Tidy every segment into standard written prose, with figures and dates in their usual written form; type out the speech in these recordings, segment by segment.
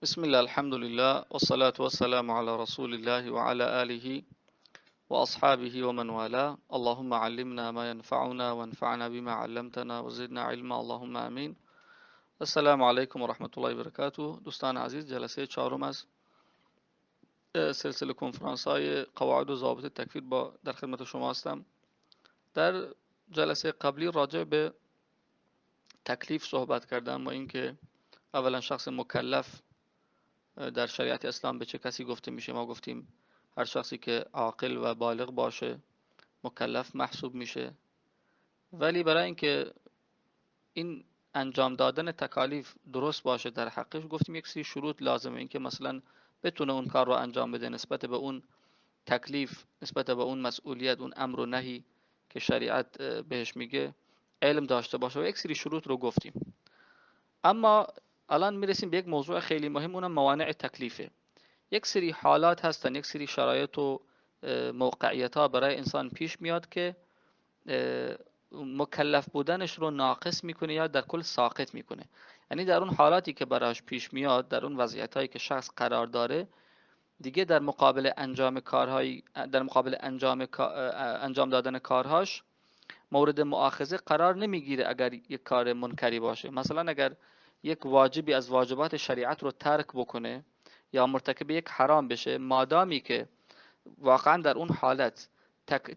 بسم الله الحمد لله والصلاة والسلام على رسول الله وعلى آله وأصحابه ومن والاه اللهم علمنا ما ينفعنا وانفعنا بما علمتنا وزدنا علما اللهم آمين. السلام عليكم ورحمة الله وبركاته. دوستان عزیز، جلسه چهارم از سلسله کنفرانس های قواعد و ضوابط تکفیر در خدمت شما هستم. در جلسه قبلی راجع به تکلیف صحبت کردم و اینکه اولا شخص مکلف در شریعت اسلام به چه کسی گفته میشه. ما گفتیم هر شخصی که عاقل و بالغ باشه مکلف محسوب میشه، ولی برای اینکه این انجام دادن تکالیف درست باشه در حقش گفتیم یک سری شروط لازمه. اینکه مثلا بتونه اون کار رو انجام بده نسبت به اون تکلیف، نسبت به اون مسئولیت، اون امر و نهی که شریعت بهش میگه علم داشته باشه و یک سری شروط رو گفتیم. اما الان میرسیم به یک موضوع خیلی مهم، اونم موانع تکلیفه. یک سری حالات هستن، یک سری شرایط و موقعیت ها برای انسان پیش میاد که مکلف بودنش رو ناقص میکنه یا در کل ساقط میکنه. یعنی در اون حالاتی که براش پیش میاد، در اون وضعیت هایی که شخص قرار داره، دیگه در مقابل انجام کارهای، در مقابل انجام دادن کارهاش مورد مؤاخذه قرار نمیگیره. اگر یک کار منکری باشه، مثلا اگر یک واجبی از واجبات شریعت رو ترک بکنه یا مرتکب یک حرام بشه، مادامی که واقعا در اون حالت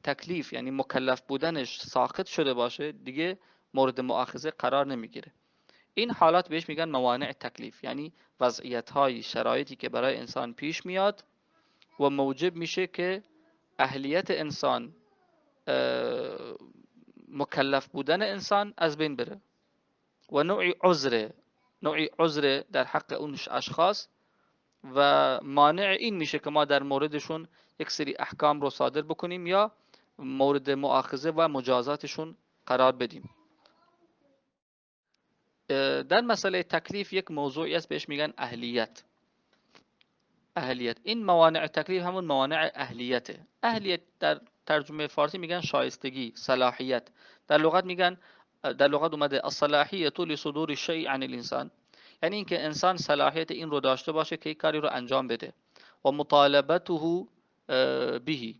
تکلیف یعنی مکلف بودنش ساقط شده باشه، دیگه مورد مؤاخذه قرار نمیگیره. این حالات بهش میگن موانع تکلیف، یعنی وضعیت های، شرایطی که برای انسان پیش میاد و موجب میشه که اهلیت انسان، مکلف بودن انسان از بین بره و نوعی عذر در حق اون اشخاص و مانع این میشه که ما در موردشون یک سری احکام رو صادر بکنیم یا مورد مؤاخذه و مجازاتشون قرار بدیم. در مسئله تکلیف یک موضوعی است بهش میگن اهلیت. این موانع تکلیف همون موانع اهلیته. اهلیت در ترجمه فارسی میگن شایستگی، صلاحیت. در لغت میگن، در لغت اومده الصلاحیت لصدور الشیء عن الانسان، یعنی اینکه انسان صلاحیت این رو داشته باشه که یک کاری رو انجام بده و مطالبته به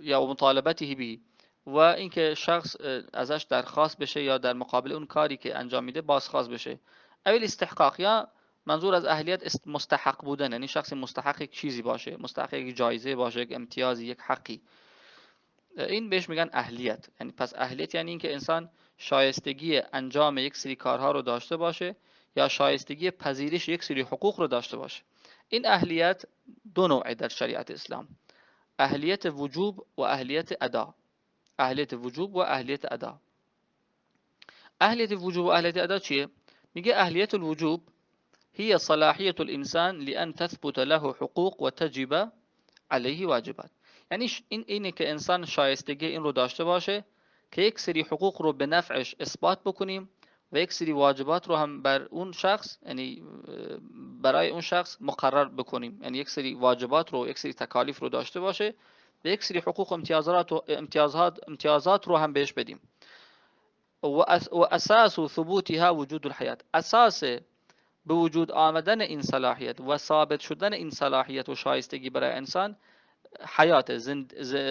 یا مطالبته به، و اینکه شخص ازش درخواست بشه یا در مقابل اون کاری که انجام میده بازخواست بشه. اول استحقاق، یا منظور از اهلیت مستحق بودن، یعنی شخص مستحق یک چیزی باشه، مستحق یک جایزه باشه، یک امتیازی، یک حقی. این بهش میگن اهلیت. یعنی پس اهلیت یعنی اینکه انسان شایستگی انجام یک سری کارها رو داشته باشه یا شایستگی پذیرش یک سری حقوق رو داشته باشه. این اهلیت دو نوعه در شریعت اسلام: اهلیت وجوب و اهلیت ادا. اهلیت وجوب و اهلیت ادا. اهلیت وجوب و اهلیت ادا چیه؟ میگه اهلیت الوجوب هي صلاحیت الانسان لان تثبت له حقوق و تجب علیه واجبات. یعنی اینه که انسان شایستگی این رو داشته باشه که یک سری حقوق رو به نفعش اثبات بکنیم و یک سری واجبات رو هم بر اون شخص، یعنی برای اون شخص مقرر بکنیم. یعنی یک سری واجبات رو، یک سری تکالیف رو داشته باشه و یک سری حقوق و امتیازات رو هم بهش بدیم. و اساس ثبوتها وجود الحیات. اساس به وجود آمدن این صلاحیت و ثابت شدن این صلاحیت و شایستگی برای انسان حیات،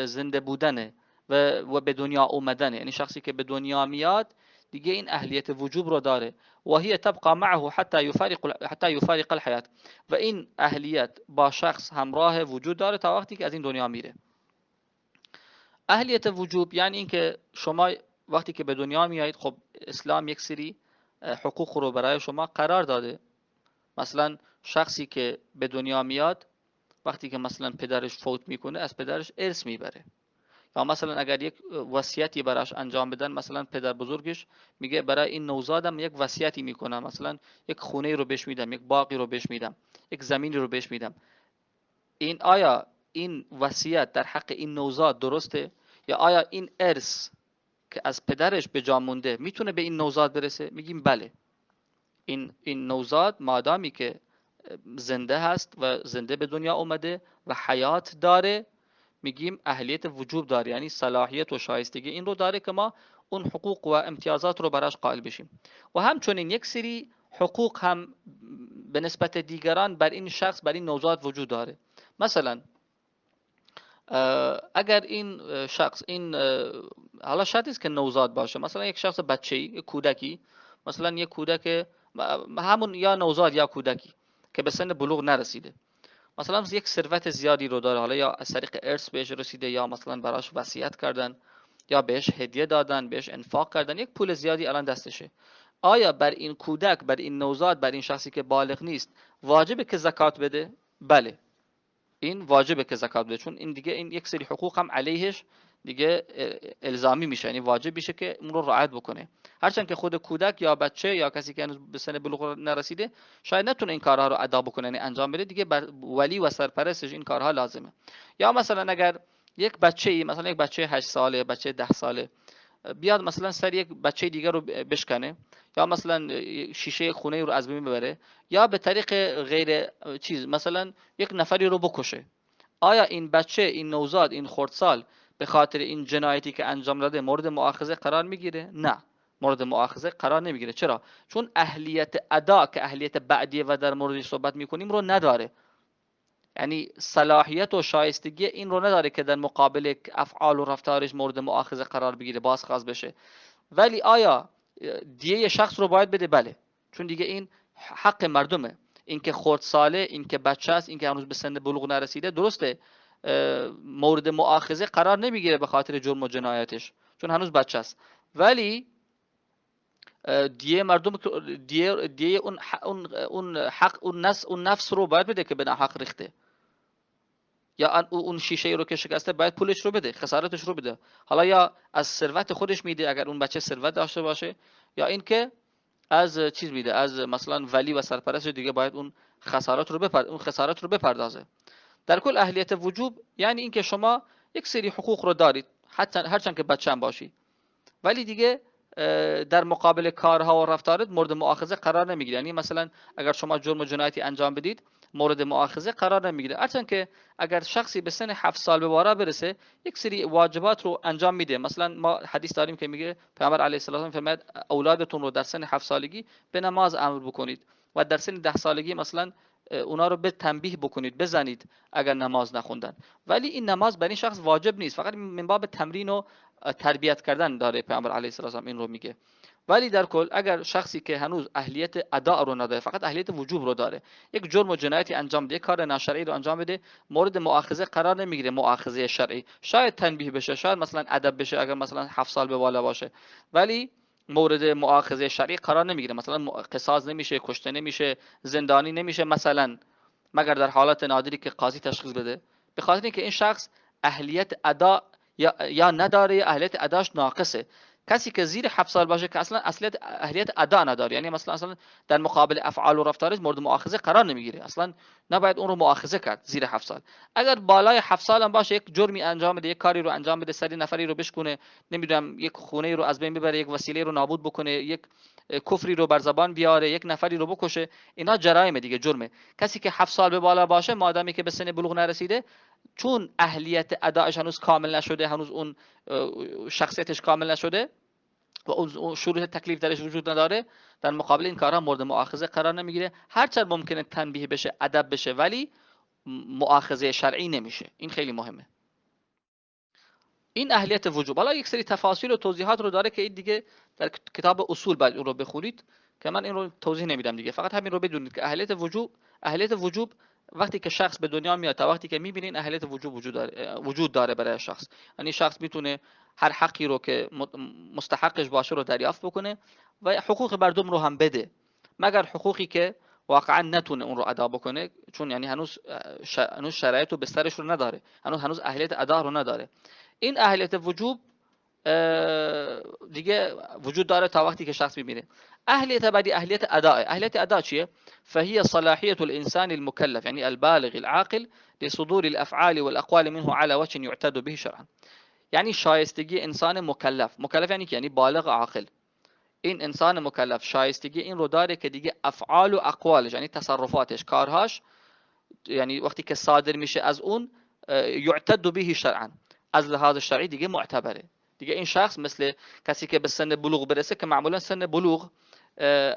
زنده بودنه و به دنیا اومدنه. یعنی شخصی که به دنیا میاد دیگه این اهلیت وجوب رو داره و هی تبقى معه حتی یفارق الحیات، و این اهلیت با شخص همراه وجود داره تا وقتی که از این دنیا میره. اهلیت وجوب یعنی اینکه شما وقتی که به دنیا میایید، خب اسلام یک سری حقوق رو برای شما قرار داده. مثلا شخصی که به دنیا میاد وقتی که مثلا پدرش فوت میکنه از پدرش ارث میبره، یا مثلا اگر یک وصیتی براش انجام بدن، مثلا پدر بزرگش میگه برای این نوزادم یک وصیتی میکنم، مثلا یک خونه رو بهش میدم، یک باغی رو بهش میدم، یک زمینی رو بهش میدم. آیا این وصیت در حق این نوزاد درسته؟ یا آیا این ارث که از پدرش به جا مونده میتونه به این نوزاد برسه؟ میگیم بله. این نوزاد مادامی که زنده هست و زنده به دنیا اومده و حیات داره، میگیم اهلیت وجوب داره، یعنی صلاحیت و شایستگی این رو داره که ما اون حقوق و امتیازات رو براش قائل بشیم. و همچنین یک سری حقوق هم به نسبت دیگران بر این شخص، بر این نوزاد وجود داره. مثلا اگر این شخص این حالا شرط است که نوزاد باشه، مثلا یک شخص بچه‌ای، یک کودکی، مثلا یک کودک همون یا نوزاد یا کودکی که به سن بلوغ نرسیده، مثلا یک ثروت زیادی رو داره، حالا یا از طریق ارث بهش رسیده یا مثلا براش وصیت کردن یا بهش هدیه دادن، بهش انفاق کردن، یک پول زیادی الان دستشه. آیا بر این کودک، بر این نوزاد، بر این شخصی که بالغ نیست واجبه که زکات بده؟ بله، این واجبه که زکات بده، چون این دیگه این یک سری حقوق هم علیهش دیگه الزامی میشه، یعنی واجب میشه که اون رو رعایت بکنه. هرچند که خود کودک یا بچه یا کسی که هنوز به سن بلوغ نرسیده شاید نتونه این کارها رو ادا بکنه، یعنی انجام بده، دیگه بر ولی و سرپرستش این کارها لازمه. یا مثلا اگر یک بچه‌ای، مثلا یک بچه 8 ساله، بچه 10 ساله بیاد مثلا سر یک بچه دیگر رو بشکنه، یا مثلا شیشه خونه رو از بین ببره، یا به طریق غیر چیز مثلا یک نفری رو بکشه، آیا این بچه، این نوزاد، این خردسال به خاطر این جنایتی که انجام داده مورد مؤاخذه قرار میگیره؟ نه، مورد مؤاخذه قرار نمیگیره. چرا؟ چون اهلیت ادا که اهلیت بعدیه و در موردش صحبت میکنیم رو نداره، یعنی صلاحیت و شایستگی این رو نداره که در مقابل افعال و رفتارش مورد مؤاخذه قرار بگیره، بازخواست بشه. ولی آیا دیه شخص رو باید بده؟ بله، چون دیگه این حق مردمه. این که خردساله، این که بچه است، این که هنوز به سن بلوغ نرسیده، درسته مورد مؤاخذه قرار نمیگیره به خاطر جرم و جنایتش، چون هنوز بچه است. ولی دیه مردم، دیه اون حق، اون نفس رو باید بده که به ناحق ریخته، یا اون شیشه رو که شکسته باید پولش رو بده، خسارتش رو بده. حالا یا از ثروت خودش میده اگر اون بچه ثروت داشته باشه، یا اینکه از چیز میده، از مثلا ولی و سرپرست دیگه باید اون خسارت رو بپردازه. در کل اهلیت وجوب یعنی اینکه شما یک سری حقوق رو دارید، حتی هرچند که بچه هم باشی، ولی دیگه در مقابل کارها و رفتارت مورد مؤاخذه قرار نمیگیره. یعنی مثلا اگر شما جرم و جنایتی انجام بدید مورد مؤاخذه قرار نمیگیره، هرچند که اگر شخصی به سن 7 سال به بالا برسه یک سری واجبات رو انجام میده. مثلا ما حدیث داریم که میگه پیامبر علیه السلام فرمود اولادتون رو در سن 7 سالگی به نماز امر بکنید و در سن 10 سالگی مثلا اونا رو به تنبیه بکنید، بزنید اگر نماز نخوندن. ولی این نماز برای این شخص واجب نیست، فقط من باب تمرین و تربیت کردن داره پیامبر علیه السلام این رو میگه. ولی در کل اگر شخصی که هنوز اهلیت ادا رو نداره، فقط اهلیت وجوب رو داره، یک جرم و جنایتی انجام بده، کار ناشرعی رو انجام بده، مورد مؤاخذه قرار نمیگیره، مؤاخذه شرعی. شاید تنبیه بشه، شاید مثلا ادب بشه اگر مثلا 7 سال به بالا باشه، ولی مورد مؤاخذه شرعی قرار نمیگیره. مثلا قصاص نمیشه، کشته نمیشه، زندانی نمیشه مثلا، مگر در حالت نادری که قاضی تشخیص بده. به خاطر اینکه این شخص اهلیت ادا یا نداره، یا اهلیت اداش ناقصه. کسی که زیر 7 سال باشه که اصلا اهلیت ادا نداره، یعنی مثلا در مقابل افعال و رفتارش مورد مؤاخذه قرار نمیگیره، اصلا نباید اون رو مؤاخذه کرد زیر 7 سال. اگر بالای 7 سال هم باشه، یک جرمی انجام بده، یک کاری رو انجام بده، سری نفری رو بشکونه، نمیدونم یک خونه رو از بین ببره، یک وسیله رو نابود بکنه، یک کفری رو بر زبان بیاره، یک نفری رو بکشه، اینا جرایم دیگه، جرمه. کسی که 7 سال به بالا باشه، مادامی که به سن بلوغ نرسیده، چون اهلیت ادایش هنوز کامل نشده، هنوز اون شخصیتش کامل نشده و اون شروط تکلیف درش وجود نداره، در مقابل این کارها مورد مؤاخذه قرار نمیگیره. هرچند ممکنه تنبیه بشه، ادب بشه، ولی مؤاخذه شرعی نمیشه. این خیلی مهمه. این اهلیت وجوب. حالا یک سری تفاصیل و توضیحات رو داره که این دیگه در کتاب اصول باید اون رو بخونید که من این رو توضیح نمیدم دیگه. فقط همین رو بدونید که اهلیت وجوب وقتی که شخص به دنیا میاد تا وقتی که میبینین اهلیت وجوب وجود داره برای شخص. یعنی شخص میتونه هر حقی رو که مستحقش باشه رو دریافت بکنه و حقوق مردم رو هم بده، مگر حقوقی که واقعا نتونه اون رو ادا بکنه، چون یعنی هنوز شرایط و بسترش رو نداره، هنوز اهلیت ادا رو نداره. این اهلیت وجوب دیگه وجود داره تا وقتی که شخص میبینه. اهلیت بعدی اهلیت اداء. اهلیت اداء چیه؟ فهي صلاحية الإنسان المكلف يعني البالغ العاقل لصدور الأفعال والأقوال منه على وجه يعتد به شرعا. یعنی شایستگی انسان مکلف یعنی که یعنی بالغ عاقل. این انسان مکلف شایستگی این رو داره که دیگه افعال و اقوالش، یعنی تصرفاتش، کارهاش، یعنی وقتی که صادر میشه از اون یعتد به شرعا، از لحاظ شرعی دیگه معتبره. دیگه این شخص مثل کسی که به سن بلوغ برسه، که معمولا سن بلوغ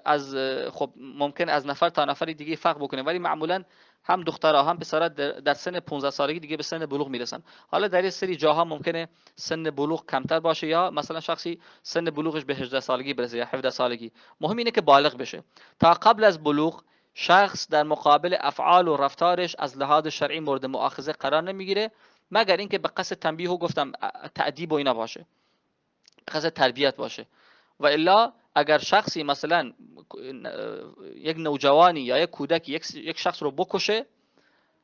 از خب ممکن از نفر تا نفری دیگه فرق بکنه، ولی معمولا هم دخترها هم پسرها در سن 15 سالگی دیگه به سن بلوغ میرسن. حالا در یه سری جاها ممکنه سن بلوغ کمتر باشه، یا مثلا شخصی سن بلوغش به 18 سالگی برسه یا 17 سالگی. مهم اینه که بالغ بشه. تا قبل از بلوغ شخص در مقابل افعال و رفتارش از لحاظ شرعی مورد مؤاخذه قرار نمیگیره، مگر اینکه به قصد تنبیه و گفتم تأدیب و اینا باشه، به قصد تربیت باشه. و الا اگر شخصی مثلا یک نوجوانی یا یک کودکی یک شخص رو بکشه،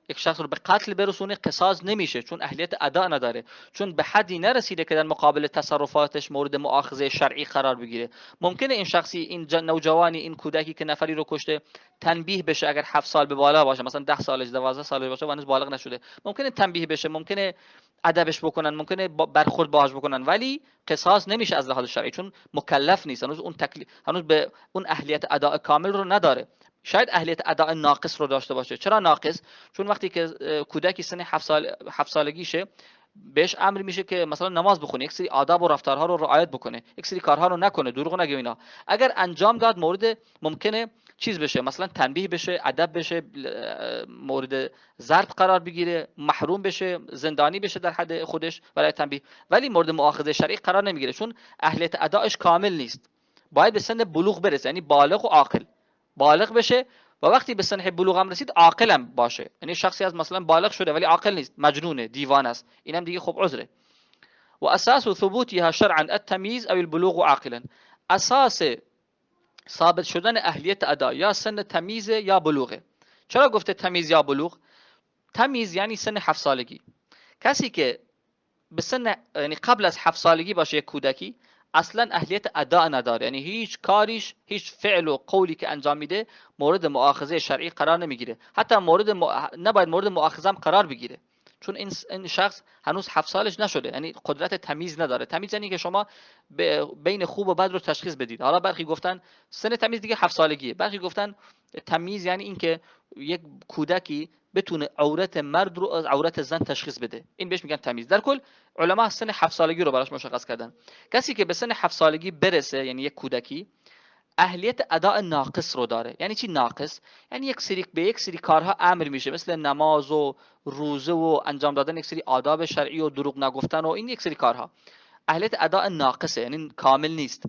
یک شخص رو به قتل برسونه، قصاص نمیشه، چون اهلیت ادا نداره، چون به حدی نرسیده که در مقابل تصرفاتش مورد مؤاخذه شرعی قرار بگیره. ممکنه این شخصی، این نوجوانی، این کودکی که نفری رو کشته تنبیه بشه، اگر 7 سال به بالا باشه، مثلا 10 سالش 12 سالش باشه و هنوز بالغ نشده، ممکنه تنبیه بشه، ممکنه ادبش بکنن، ممکنه برخورد باهاش بکنن، ولی قصاص نمیشه از لحاظ شرعی، چون مکلف نیست، هنوز اون هنوز به اون اهلیت اداء کامل رو نداره. شاید اهلیت اداء ناقص رو داشته باشه. چرا ناقص؟ چون وقتی که کودکی سن 7 سالگیشه، بهش امر میشه که مثلا نماز بخونه، یک سری آداب و رفتارها رو رعایت بکنه، یک سری کارها رو نکنه، دروغ نگه اینا. اگر انجام داد مورد ممکنه چیز بشه، مثلا تنبیه بشه، ادب بشه، مورد ضرب قرار بگیره، محروم بشه، زندانی بشه در حد خودش برای تنبیه، ولی مورد مؤاخذه شرعی قرار نمیگیره، چون اهلیت ادایش کامل نیست. باید به سن بلوغ برسه، یعنی بالغ و عاقل، بالغ بشه. و وقتی به سن بلوغ هم رسید عاقلم باشه، یعنی شخصی از مثلا بالغ شده ولی عاقل نیست، مجنونه، دیوانه است، اینم دیگه خب عذره. و اساس ثبوتها شرعا التمییز او البلوغ عاقلا. اساس ثابت شدن اهلیت ادا یا سن تمیز یا بلوغه. چرا گفته تمیز یا بلوغ؟ تمیز یعنی سن 7 سالگی. کسی که به سن، یعنی قبل از 7 سالگی باشه، یک کودکی اصلا اهلیت ادا نداره، یعنی هیچ کاریش، هیچ فعل و قولی که انجام میده مورد مؤاخذه شرعی قرار نمیگیره، حتی نباید مورد مؤاخذه هم قرار بگیره، چون این شخص هنوز 7 سالش نشده، یعنی قدرت تمیز نداره. تمیز یعنی که شما بین خوب و بد رو تشخیص بدید. حالا برخی گفتن سن تمیز دیگه 7 سالگیه، برخی گفتن تمیز یعنی اینکه یک کودکی بتونه عورت مرد رو از عورت زن تشخیص بده، این بهش میگن تمیز. در کل علما سن 7 سالگی رو براش مشخص کردن. کسی که به سن 7 سالگی برسه، یعنی یک کودکی، اهلیت اداء ناقص رو داره. یعنی چی ناقص؟ یعنی یک سری کارها امر میشه، مثل نماز و روزه و انجام دادن یک سری آداب شرعی و دروغ نگفتن و این یک سری کارها. اهلیت اداء ناقصه، یعنی کامل نیست.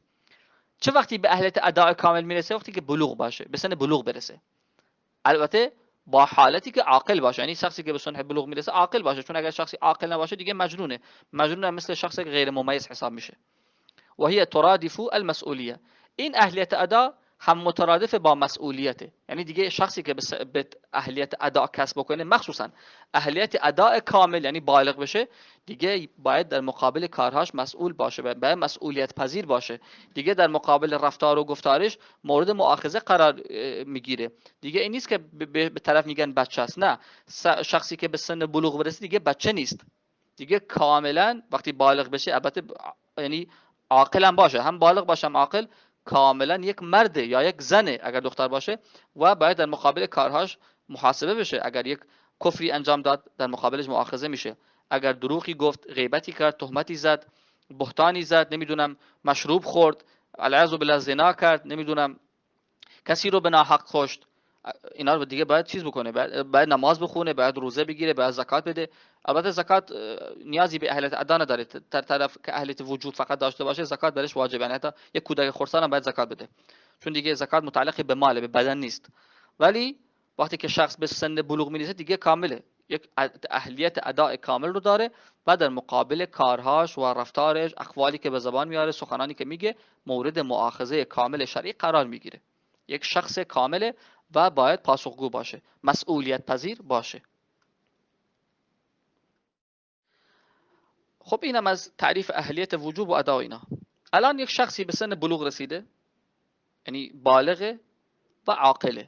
چه وقتی به اهلیت اداء کامل میرسه؟ وقتی که بلوغ باشه، به سن بلوغ برسه. البته با حالتی که عاقل باشه، یعنی شخصی که به سن بلوغ میرسه عاقل باشه، چون اگر شخصی عاقل نباشه دیگه مجنونه. مجنون مثل شخص غیر ممیز حساب میشه. و هي ترادف المسئولیه. این اهلیت ادا هم مترادف با مسئولیته، یعنی دیگه شخصی که به اهلیت ادا کسب بکنه، مخصوصا اهلیت ادا کامل، یعنی بالغ بشه، دیگه باید در مقابل کارهاش مسئول باشه، باید مسئولیت پذیر باشه، دیگه در مقابل رفتار و گفتارش مورد مؤاخذه قرار میگیره. دیگه این نیست که به طرف میگن بچه است، نه، شخصی که به سن بلوغ برسه دیگه بچه نیست، دیگه کاملا وقتی بالغ بشه، البته یعنی عاقل هم باشه، هم بالغ باشه هم عاقل، کاملا یک مرده یا یک زنه اگر دختر باشه، و باید در مقابل کارهاش محاسبه بشه. اگر یک کفری انجام داد در مقابلش مؤاخذه میشه، اگر دروغی گفت، غیبتی کرد، تهمتی زد، بهتانی زد، نمیدونم مشروب خورد، العیاذ بالله زنا کرد، نمیدونم کسی رو به ناحق کشت، اینا رو دیگه باید چیز بکنه، باید نماز بخونه، باید روزه بگیره، باید زکات بده. البته زکات نیازی به اهلیت ادا نداره، در طرف که اهلیت وجود فقط داشته باشه زکات برش واجبه، یعنی حتی یک کودک خرسان هم باید زکات بده، چون دیگه زکات متعلق به مال، به بدن نیست. ولی وقتی که شخص به سن بلوغ میرسه دیگه کامله، یک اهلیت اداء کامل رو داره و در مقابل کارهاش و رفتارش، اقوالی که به زبان میاره، سخنانی که میگه، مورد مؤاخذه کامل شرعی قرار میگیره. یک شخص کامله و باید پاسخگو باشه، مسئولیت پذیر باشه. خب اینم از تعریف اهلیت وجوب و ادا و اینا. الان یک شخصی به سن بلوغ رسیده، یعنی بالغه و عاقله.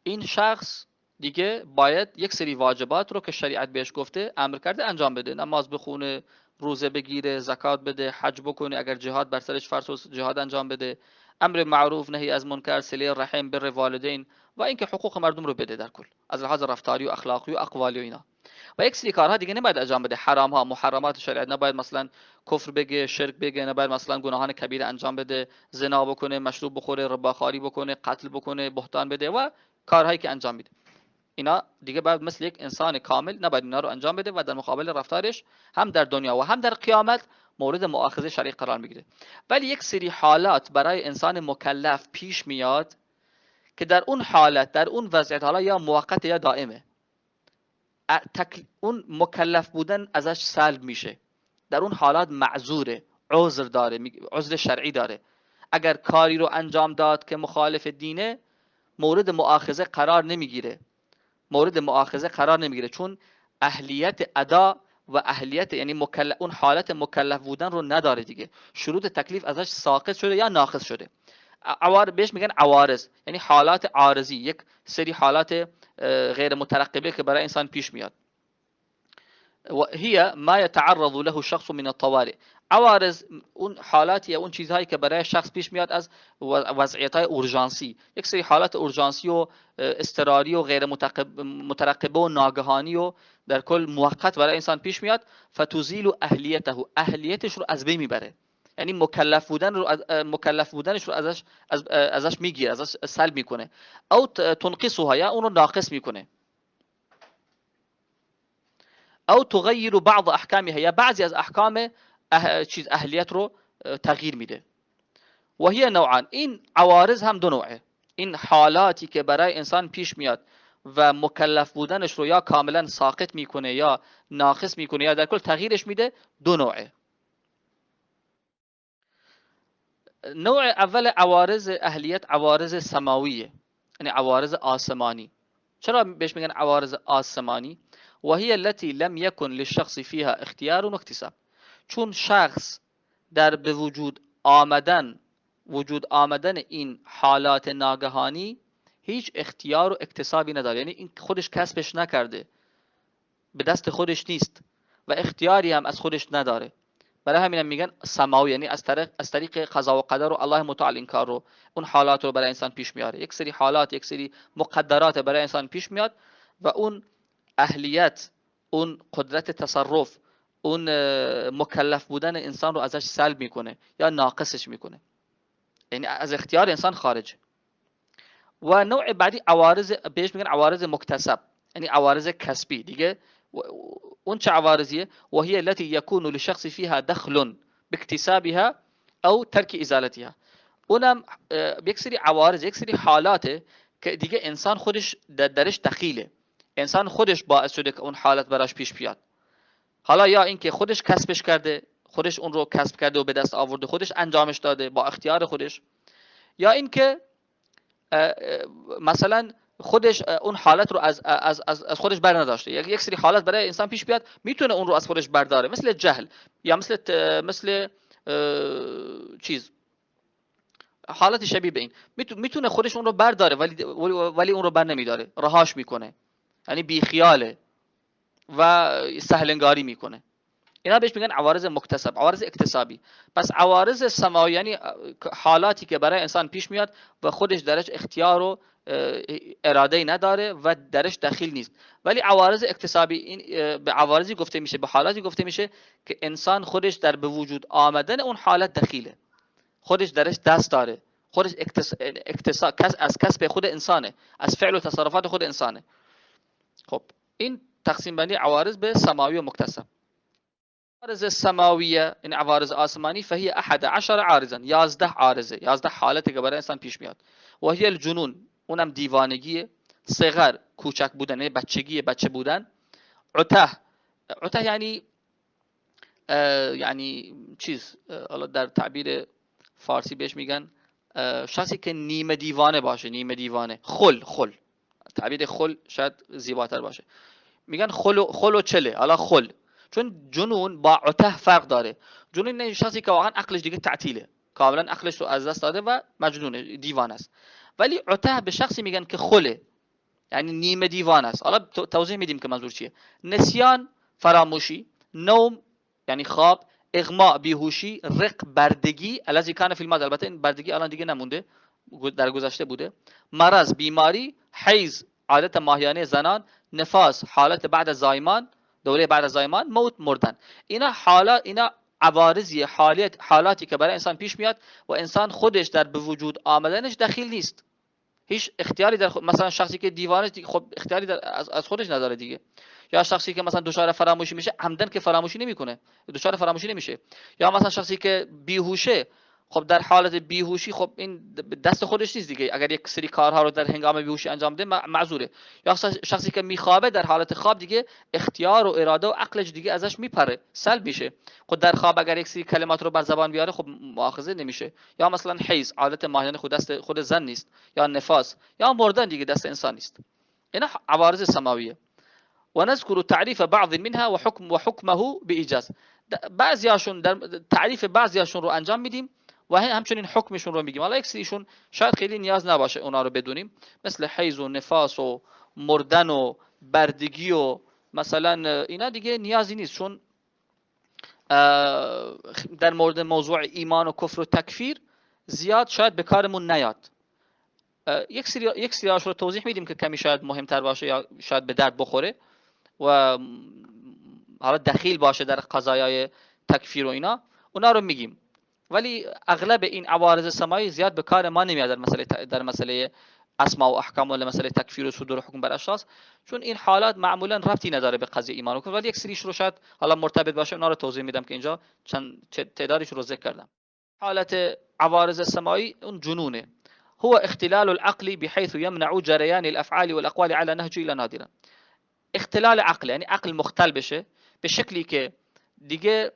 این شخص دیگه باید یک سری واجبات رو که شریعت بهش گفته امر کرده انجام بده، نماز بخونه، روزه بگیره، زکات بده، حج بکنه، اگر جهاد بر سرش فرض جهاد انجام بده، امر معروف نهی از منکر، صله رحم، بر والدین و اینکه حقوق مردم رو بده در کل، از لحاظ رفتاری و اخلاقی و اقوالی و اینا. و یک سری کارها دیگه نباید انجام بده، حرام ها، محرمات شریعت، نباید مثلا کفر بگه، شرک بگه، نباید مثلا گناهان کبیره انجام بده، زنا بکنه، مشروب بخوره، رباخاری بکنه، قتل بکنه، بهتان بده و کارهایی که انجام میده. اینا دیگه باید مثل یک انسان کامل نباید اینا رو انجام بده و در مقابل رفتارش هم در دنیا و هم در قیامت مورد مؤاخذه شرعی قرار میگیره. ولی یک سری حالات برای انسان مکلف پیش میاد که در اون حالت، در اون وضعیت، حالا یا موقت یا دائمه، اون مکلف بودن ازش سلب میشه، در اون حالات معذوره، عذر داره، عذر شرعی داره. اگر کاری رو انجام داد که مخالف دینه مورد مؤاخذه قرار نمیگیره، چون اهلیت ادا و اهلیت یعنی اون حالت مکلف بودن رو نداره دیگه، شروط تکلیف ازش ساقط شده یا ناقص شده. بهش میگن عوارض، یعنی حالات عارضی، یک سری حالات غیر مترقبه که برای انسان پیش میاد. و هي ما يتعرض له الشخص من الطوارئ. عوارض اون حالات یا اون چیزهایی که برای شخص پیش میاد از وضعیت‌های اورژانسی، یک سری حالات اورژانسی و اضطراری و غیر مترقبه و ناگهانی و در کل موقت برای انسان پیش میاد. فتزیل اهلیتش رو از بین میبره، یعنی مکلف بودنش رو ازش میگیره، ازش سلب میکنه. او تنقصها، یا اون رو ناقص میکنه. او تغییر بعض احکامها، یا بعضی از احکام اهلیت رو تغییر میده. و هي نوعان، این عوارض هم دو نوعه. این حالاتی که برای انسان پیش میاد و مکلف بودنش رو یا کاملا ساقط میکنه یا ناقص میکنه یا در کل تغییرش میده، دو نوعه. نوع اول عوارض اهلیت عوارض سماویه، یعنی عوارض آسمانی. چرا بهش میگن عوارض آسمانی؟ و هي التي لم يكن للشخص فيها اختیار و اکتساب. چون شخص در به وجود آمدن این حالات ناگهانی هیچ اختیار و اکتسابی نداره، یعنی این خودش کسبش نکرده، به دست خودش نیست و اختیاری هم از خودش نداره. برای همین میگن سماوی، یعنی از طریق قضا و قدر و الله متعال این کار رو، اون حالات رو برای انسان پیش میاره. یک سری حالات، یک سری مقدرات برای انسان پیش میاد و اون اهلیت، اون قدرت تصرف، اون مکلف بودن انسان رو ازش سلب میکنه یا ناقصش میکنه، یعنی از اختیار انسان خارج. و نوع بعدی عوارض، بهش میگن عوارض مکتسب، یعنی عوارض کسبی دیگه. اون چه عوارضیه؟ و هي التي يكون للشخص فيها دخل باكتسابها او ترک ازالتها. اونم یک سری عوارض، یک سری حالاته که دیگه انسان خودش درش دخیله، انسان خودش باعث شده که اون حالت براش پیش بیاد. حالا یا اینکه خودش کسبش کرده، خودش اون رو کسب کرده و به دست آورده، خودش انجامش داده با اختیار خودش، یا اینکه مثلا خودش اون حالت رو از خودش بر نداشته. یک سری حالت برای انسان پیش بیاد میتونه اون رو از خودش برداره، مثل جهل یا مثل چیز، حالت شبیه به این. میتونه خودش اون رو برداره ولی اون رو بر نمیداره، رهاش میکنه، یعنی بیخیاله و سهلنگاری میکنه. اینا بهش میگن عوارض مکتسب، عوارض اکتسابی. پس عوارض سماوی یعنی حالاتی که برای انسان پیش میاد و خودش درش اختیار و اراده نداره و درش دخیل نیست. ولی عوارض اکتسابی این به عوارضی گفته میشه، به حالاتی گفته میشه که انسان خودش در به وجود آمدن اون حالت دخیله، خودش درش دست داره، خودش از کسب خود انسانه، از فعل و تصرفات خود انسانه. خب این تقسیم بندی عوارض به سماوی و مکتسب. عوارض السماویه، این عوارض آسمانی، فهی 11 عارضا، 11 عارضه، 11 حالتی که برای انسان پیش میاد. و هی الجنون، اونم دیوانگیه. صغر، کوچک بودن، یعنی بچگی، بچه بودن. عته یعنی چیز، حالا در تعبیر فارسی بهش میگن شخصی که نیمه دیوانه باشه، نیمه دیوانه. خل تعبیر خل شاید زیباتر باشه. میگن خل و چله. حالا خل، چون جنون با عته فرق داره. جنون این شخصی که واقعا عقلش دیگه تعطیله، کاملا عقلش رو از دست داده و مجنونه، دیوانه است. ولی عته به شخصی میگن که خله، یعنی نیمه دیوانه است. حالا توضیح میدیم که منظور چیه. نسیان، فراموشی. نوم یعنی خواب. اغماء، بیهوشی. رق، بردگی. الذی کان فی الماضی، البته این بردگی الان دیگه نمونده، در گذشته بوده. مرض، بیماری. حیض، عادت ماهیانه زنان. نفاس حالت بعد از زایمان، دوره بعد از زایمان، موت مردن. اینا عوارضی حالاتی که برای انسان پیش میاد و انسان خودش در به وجود آمدنش دخیل نیست. هیچ اختیاری در مثلا شخصی که دیوانه خب اختیاری از خودش نداره دیگه. یا شخصی که مثلا دچار فراموشی میشه عمدن که فراموشی نمیکنه، دچار فراموشی نمیشه. یا مثلا شخصی که بیهوشه، خب در حالت بیهوشی خب این دست خودش نیست دیگه، اگر یک سری کارها رو در هنگام بیهوشی انجام بده معذوره. یا شخصی که میخوابه در حالت خواب دیگه اختیار و اراده و عقلش دیگه ازش میپره، سلب میشه. خود در خواب اگر یک سری کلمات رو بر زبان بیاره خب مؤاخذه نمیشه. یا مثلا حیض عادت ماهیانه خود زن نیست، یا نفاس یا مردن دیگه دست انسان نیست. اینا عوارض سماویه. و نذكر تعریف بعض منها و حکمه بإيجاز. بعضیاشون در تعریف بعضیاشون رو انجام میدیم و همچنین حکمشون رو میگیم. حالا یک سریشون شاید خیلی نیاز نباشه اونا رو بدونیم، مثل حیض و نفاس و مردن و بردگی و مثلا اینا دیگه نیازی نیست، چون در مورد موضوع ایمان و کفر و تکفیر زیاد شاید به کارمون نیاد. یک سریاش رو توضیح میدیم که کمی شاید مهمتر باشه یا شاید به درد بخوره و حالا دخیل باشه در قضایای تکفیر و اینا، اونا رو میگیم. ولی اغلب این عوارض سماوی زیاد به کار ما نمیاد در مسئله اسماء و احکام ولا مسئله تکفیر و صدور حکم بر اشخاص، چون این حالات معمولا ربطی نداره به قضیه ایمان و کفر. ولی یک سریش رو شاید حالا مرتبط باشه، اونا رو توضیح میدم که اینجا چند تعدادش رو ذکر کردم. حالت عوارض سماوی اون جنونه، هو اختلال العقل بحيث يمنع جريان الافعال والاقوال على نهج الى نادرا. اختلال عقل یعنی عقل مختل بشه به شکلی که دیگه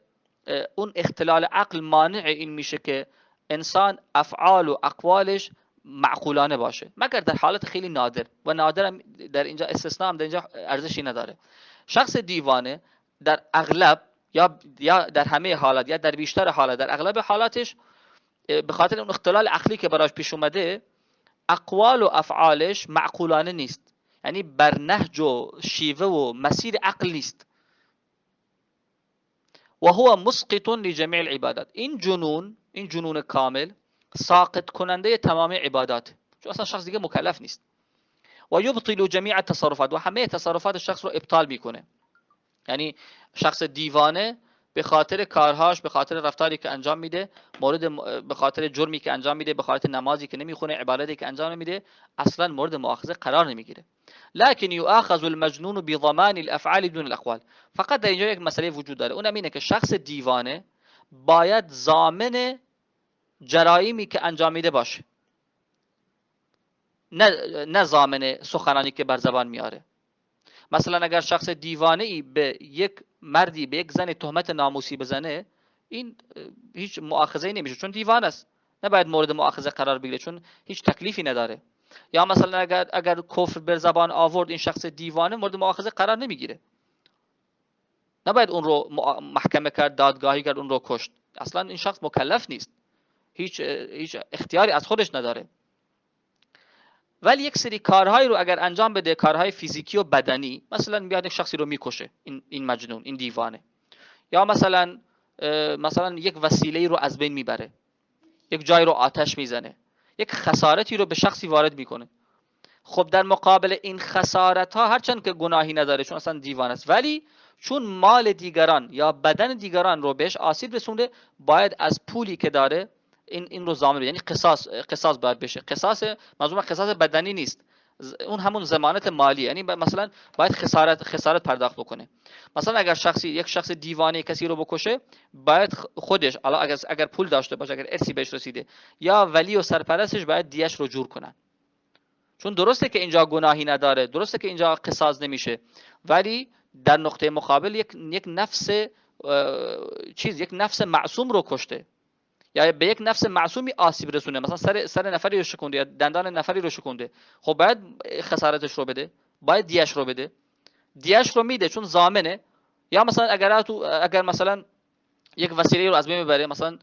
اون اختلال عقل مانع این میشه که انسان افعال و اقوالش معقولانه باشه، مگر در حالت خیلی نادر، و نادر در اینجا استثناء هم در اینجا ارزشی نداره. شخص دیوانه در اغلب یا در همه حالات یا در بیشتر حالات، در اغلب حالاتش به خاطر اون اختلال عقلی که براش پیش اومده اقوال و افعالش معقولانه نیست، یعنی بر نهج و شیوه و مسیر عقل نیست. و هو مسقط لجميع العبادات. این جنون کامل ساقط کننده تمام عبادات، چون اصلا شخص دیگه مکلف نیست. و یبطل جمیع التصرفات، و همه تصرفات شخص رو ابطال میکنه. یعنی شخص دیوانه به خاطر کارهاش، به خاطر رفتاری که انجام میده، به خاطر جرمی که انجام میده، به خاطر نمازی که نمیخونه، عبادتی که انجام نمیده، اصلا مورد مؤاخذه قرار نمیگیره. لكن يؤاخذ المجنون بضمان الافعال دون الاقوال. فقط در اینجا یک مسئله وجود داره، اونم اینه که شخص دیوانه باید ضامن جرایمی که انجام میده باشه، نه ضامن سخنانی که بر زبان میاره. مثلا اگر شخص دیوانه ای به یک مردی، به یک زن تهمت ناموسی بزنه، این هیچ مؤاخذه‌ای نمیشه، چون دیوانه است، نباید مورد مؤاخذه قرار بگیره، چون هیچ تکلیفی نداره. یا مثلا اگر کفر بر زبان آورد این شخص دیوانه، مورد مؤاخذه قرار نمیگیره، نباید اون رو محکمه کرد، دادگاهی کرد، اون رو کشت. اصلا این شخص مکلف نیست، هیچ اختیاری از خودش نداره. ولی یک سری کارهایی رو اگر انجام بده، کارهای فیزیکی و بدنی، مثلا بیاد یک شخصی رو میکشه، این مجنون، این دیوانه. یا مثلا یک وسیله رو از بین میبره، یک جای رو آتش میزنه، یک خسارتی رو به شخصی وارد میکنه. خب در مقابل این خسارت ها هرچند که گناهی نداره چون اصلا دیوانه است، ولی چون مال دیگران یا بدن دیگران رو بهش آسیب رسونده، باید از پولی که داره این رو ضامن، یعنی قصاص باید بشه. منظور قصاص بدنی نیست، اون همون ضمانت مالی، یعنی مثلا باید خسارت پرداخت بکنه. مثلا اگر یک شخص دیوانه کسی رو بکشه، باید خودش، اگر پول داشته باشه، اگر ارثی بهش رسیده، یا ولی و سرپرستش باید دیش رو جور کنن. چون درسته که اینجا گناهی نداره، درسته که اینجا قصاص نمیشه، ولی در نقطه مقابل یک نفس معصوم رو کشته، یا به یک نفس معصومی آسیب رسونه، مثلا سر نفری رو شکنده یا دندان نفری رو شکنده، خب باید خسارتش رو بده، باید دیش رو بده. دیش رو میده چون ضامنه. یا مثلا اگر مثلا یک وسیله رو از بین ببره، مثلا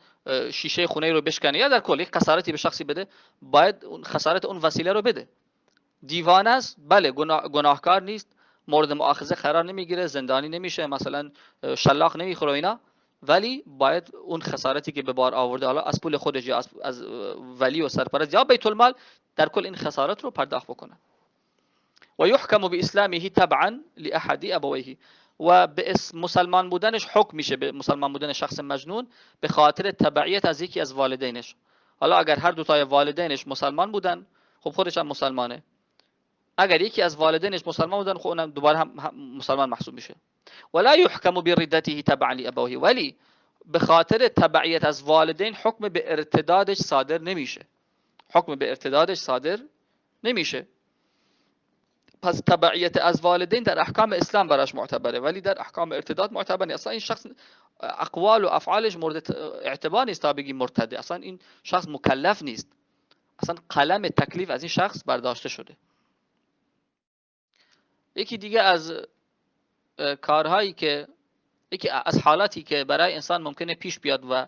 شیشه خونه رو بشکنه، یا در کل یک خسارتی به شخصی بده، باید اون خسارت اون وسیله رو بده. دیوانه است، بله، گناهکار نیست، مورد مؤاخذه قرار نمیگیره، زندانی نمیشه، مثلا شلاق نمیخوره اینا، ولی باید اون خسارتی که به بار آورده، حالا از پول خودش یا از ولی و سرپرست یا بیت المال، در کل این خسارت رو پرداخت بکنه. و یحکم باسلامه تبعا لاحد ابویه، و به مسلمان بودنش حکم میشه، به مسلمان بودن شخص مجنون به خاطر تبعیت از یکی از والدینش. حالا اگر هر دو تای والدینش مسلمان بودن، خب خودش هم مسلمانه. اگر یکی از والدینش مسلمان بودن، خب اونم دوباره هم مسلمان محسوب میشه. ولا يحكم بردته تبعا لابويه، ولی به خاطر تبعیت از والدین حکم به ارتدادش صادر نمیشه. حکم به ارتدادش صادر نمیشه. پس تبعیت از والدین در احکام اسلام براش معتبره، ولی در احکام ارتداد معتبر نیست. اصلا این شخص اقوال و افعالش مورد اعتبار نیست تا بگی مرتده. اصلا این شخص مکلف نیست، اصلا قلم تکلیف از این شخص برداشته شده. یکی دیگه از کارهایی که، یکی از حالاتی که برای انسان ممکنه پیش بیاد و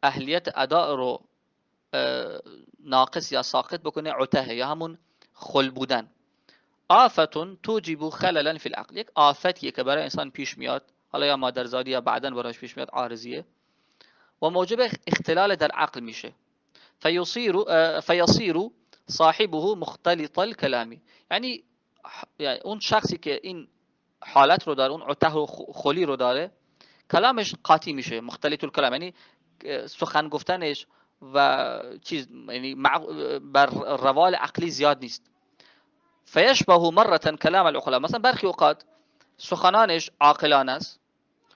اهلیت اداء رو ناقص یا ساقط بکنه، عته یا همون خل بودن. آفتون توجب خللا فی العقل، یک آفتیه که برای انسان پیش میاد، حالا یا مادرزادی یا بعداً براش پیش میاد، عارضیه، و موجب اختلال در عقل میشه. فیصیر صاحبه مختلط الکلامی، یعنی اون شخصی که این حالت رو داره، اون عته و خلی رو داره، کلامش قاطی میشه، مختلط الکلام، یعنی سخن گفتنش و چیز، یعنی بر روال عقلی زیاد نیست. فیشبه مرة کلام العقلاء، مثلا برخی اوقات سخنانش عاقلانه است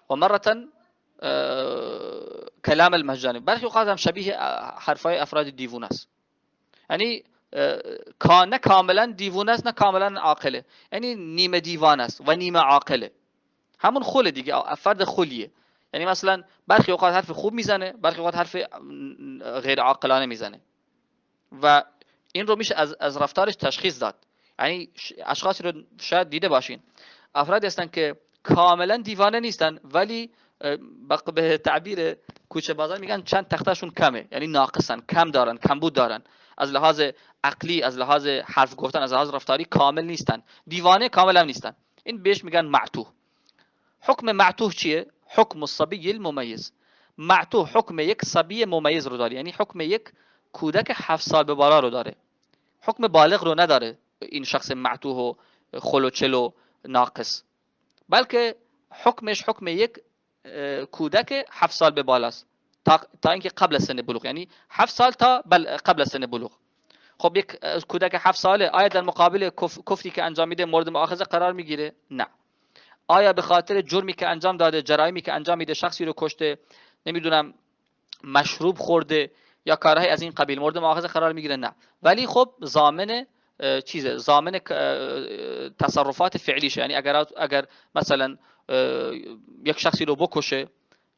و مرة کلام المجانین، برخی اوقات هم شبیه حرفای افراد دیوونه است. یعنی نه کاملا دیوونه است نه کاملا عاقله، یعنی نیمه دیوان است و نیمه عاقله، همون خل دیگه، فرد خلیه. یعنی مثلا برخی اوقات حرف خوب میزنه، برخی اوقات حرف غیر عاقلانه میزنه، و این رو میشه از رفتارش تشخیص داد. یعنی اشخاصی رو شاید دیده باشین، افرادی هستن که کاملا دیوانه نیستن، ولی به تعبیر کوچه بازار میگن چند تختشون کمه، یعنی ناقصن، کم دارن، کمبود دارن، از لحاظ عقلی، از لحاظ حرف گفتن، از لحاظ رفتاری کامل نیستن، دیوانه کاملا نیستن. این بهش میگن معتوه. حکم معتوه چیه؟ حکم الصبی الممیز. معتوه حکم یک صبی ممیز رو داره، یعنی حکم یک کودک 7 سال به بالا رو داره، حکم بالغ رو نداره این شخص معتوه و خل و چل و ناقص، بلکه حکمش حکم یک کودک 7 سال به بالاست، تا اینکه قبل سن بلوغ، یعنی 7 سال تا قبل سن بلوغ. خب یک کودک 7 ساله آیا در مقابل کفری که انجام میده مورد مؤاخذه قرار میگیره؟ نه. آیا به خاطر جرمی که انجام داده، جرایمی که انجام میده، شخصی رو کشته، نمیدونم مشروب خورده یا کارهای از این قبیل، مورد مؤاخذه قرار میگیره؟ نه. ولی خب ضامن چیزه، ضامن تصرفات فعلیشه، یعنی اگر مثلا یک شخصی رو بکشه،